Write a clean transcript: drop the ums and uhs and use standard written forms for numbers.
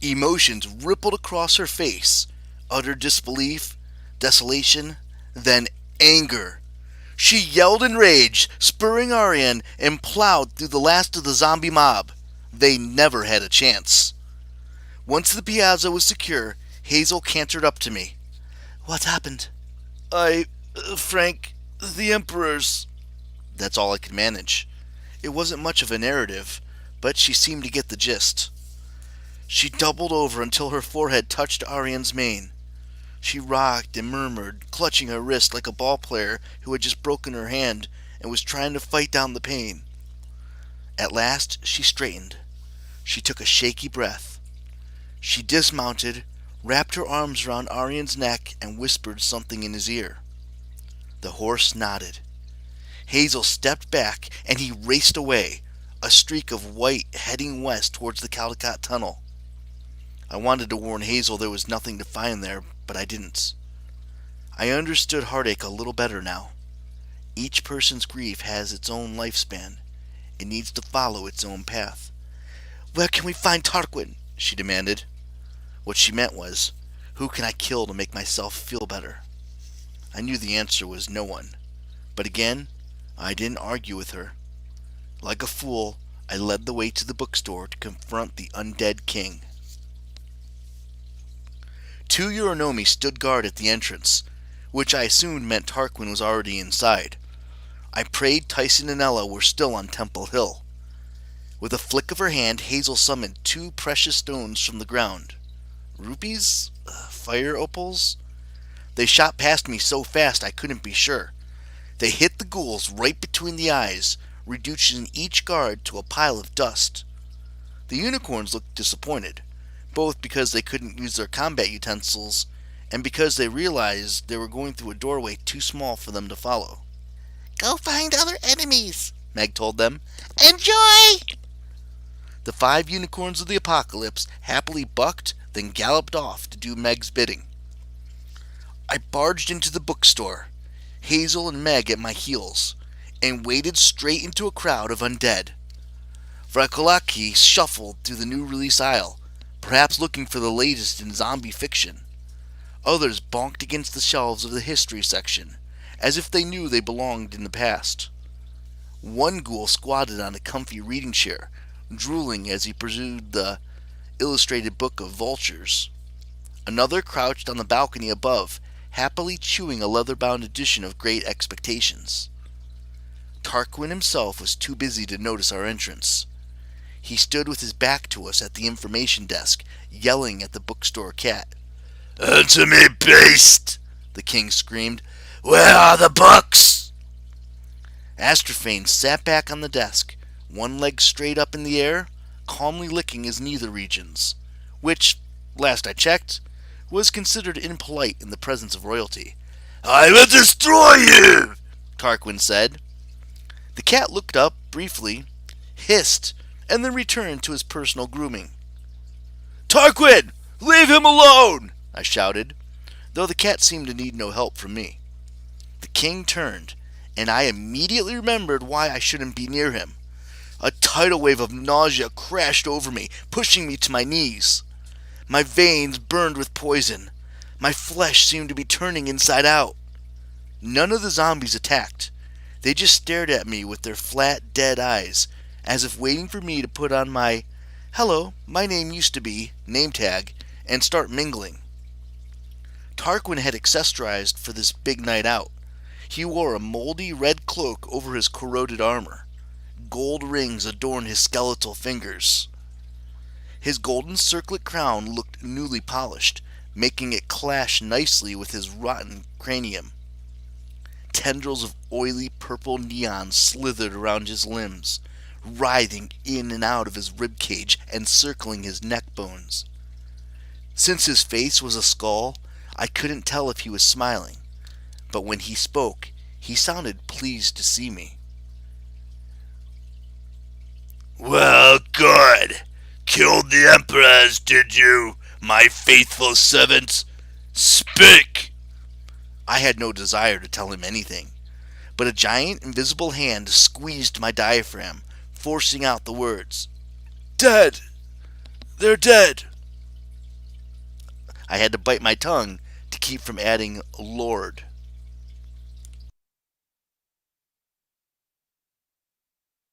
Emotions rippled across her face. Utter disbelief, desolation, then anger. She yelled in rage, spurring Arian, and plowed through the last of the zombie mob. They never had a chance. Once the piazza was secure, Hazel cantered up to me. "What happened?" Frank, the Emperor's." That's all I could manage. It wasn't much of a narrative, but she seemed to get the gist. She doubled over until her forehead touched Arian's mane. She rocked and murmured, clutching her wrist like a ball player who had just broken her hand and was trying to fight down the pain. At last, she straightened. She took a shaky breath. She dismounted, wrapped her arms around Arian's neck, and whispered something in his ear. The horse nodded. Hazel stepped back, and he raced away, a streak of white heading west towards the Caldecott Tunnel. I wanted to warn Hazel there was nothing to find there, but I didn't. I understood heartache a little better now. Each person's grief has its own lifespan. It needs to follow its own path. "Where can we find Tarquin?" she demanded. What she meant was, who can I kill to make myself feel better? I knew the answer was no one. But again, I didn't argue with her. Like a fool, I led the way to the bookstore to confront the undead king. 2 Euronomi stood guard at the entrance, which I assumed meant Tarquin was already inside. I prayed Tyson and Ella were still on Temple Hill. With a flick of her hand, Hazel summoned 2 precious stones from the ground. Rupees? Fire opals? They shot past me so fast I couldn't be sure. They hit the ghouls right between the eyes, reducing each guard to a pile of dust. The unicorns looked disappointed, both because they couldn't use their combat utensils and because they realized they were going through a doorway too small for them to follow. "Go find other enemies," Meg told them. "Enjoy!" The 5 unicorns of the apocalypse happily bucked, then galloped off to do Meg's bidding. I barged into the bookstore, Hazel and Meg at my heels, and waded straight into a crowd of undead. Vrakolaki shuffled through the new release aisle, perhaps looking for the latest in zombie fiction. Others bonked against the shelves of the history section, as if they knew they belonged in the past. One ghoul squatted on a comfy reading chair, drooling as he pursued the illustrated book of vultures. Another crouched on the balcony above, happily chewing a leather-bound edition of Great Expectations. Tarquin himself was too busy to notice our entrance. He stood with his back to us at the information desk, yelling at the bookstore cat. "Answer me, beast!" the king screamed. "Where are the books?" Astrophane sat back on the desk, one leg straight up in the air, calmly licking his nether regions, which, last I checked, was considered impolite in the presence of royalty. "I will destroy you!" Tarquin said. The cat looked up briefly, hissed, and then returned to his personal grooming. "Tarquin! Leave him alone!" I shouted, though the cat seemed to need no help from me. The king turned, and I immediately remembered why I shouldn't be near him. A tidal wave of nausea crashed over me, pushing me to my knees. My veins burned with poison. My flesh seemed to be turning inside out. None of the zombies attacked. They just stared at me with their flat, dead eyes, as if waiting for me to put on my "Hello, my name used to be" name tag and start mingling. Tarquin had accessorized for this big night out. He wore a moldy red cloak over his corroded armor. Gold rings adorned his skeletal fingers. His golden circlet crown looked newly polished, making it clash nicely with his rotten cranium. Tendrils of oily purple neon slithered around his limbs, writhing in and out of his ribcage and circling his neck bones. Since his face was a skull, I couldn't tell if he was smiling, but when he spoke, he sounded pleased to see me. "Well, good. Killed the emperors, did you, my faithful servant? Speak!" I had no desire to tell him anything, but a giant invisible hand squeezed my diaphragm, forcing out the words. "Dead! They're dead!" I had to bite my tongue to keep from adding Lord.